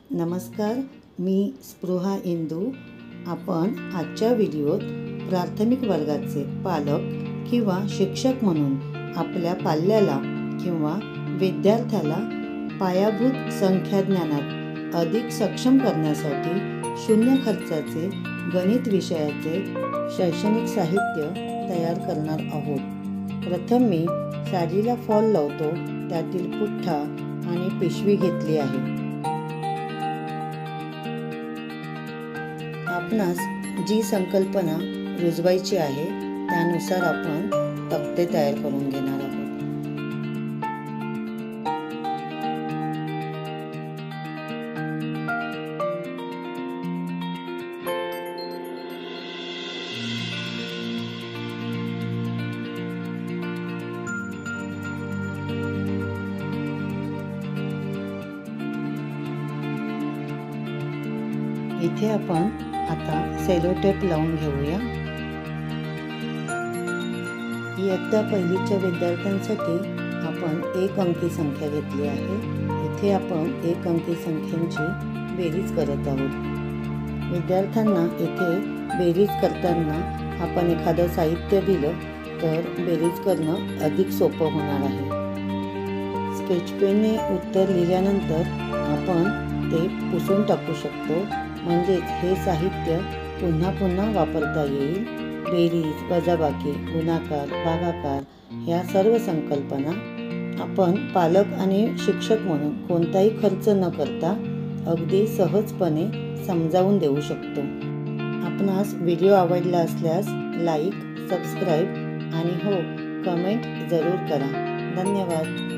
नमस्कार, मी स्पृहा इंदू। आपण आजच्या व्हिडिओत प्राथमिक वर्गाचे पालक किंवा शिक्षक म्हणून आपल्या पाल्याला किंवा विद्यार्थ्याला पायाभूत संख्याज्ञानात अधिक सक्षम करण्यासाठी शून्य खर्चाचे गणित विषयाचे शैक्षणिक साहित्य तयार करणार आहोत। प्रथम मी साडीला फॉल लावतो, त्यातील पुठ्ठा आणि पिशवी घेतली आहे। आपणास जी संकल्पना रुजवायची आहे त्यानुसार आपण तक्ते तयार करून घेणार आहोत। इथे आपण आता सेलो टेप लावून घेऊया। इयत्ता पहिलीच्या विद्यार्थ्यांसाठी आपण 1 अंकी संख्या घेतली आहे। इथे आपण 1 अंकी संख्यांची बेरीज करत आहोत। विद्यार्थ्यांना इथे बेरीज करताना आपण एखादं साहित्य दिलं तर बेरीज करणं अधिक सोपं होणार आहे। स्केच पेनने उत्तर लिहिल्यानंतर आपण ते पुसून टाकू शकतो, म्हणजेच हे साहित्य पुन्हा पुन्हा वापरता येईल। बेरीज, वजाबाकी, गुणाकार, भागाकार ह्या सर्व संकल्पना आपण पालक आणि शिक्षक म्हणून कोणताही खर्च न करता अगदी सहजपणे समजावून देऊ शकतो। आपणास व्हिडिओ आवडला असल्यास लाईक, सबस्क्राईब आणि हो कमेंट जरूर करा। धन्यवाद।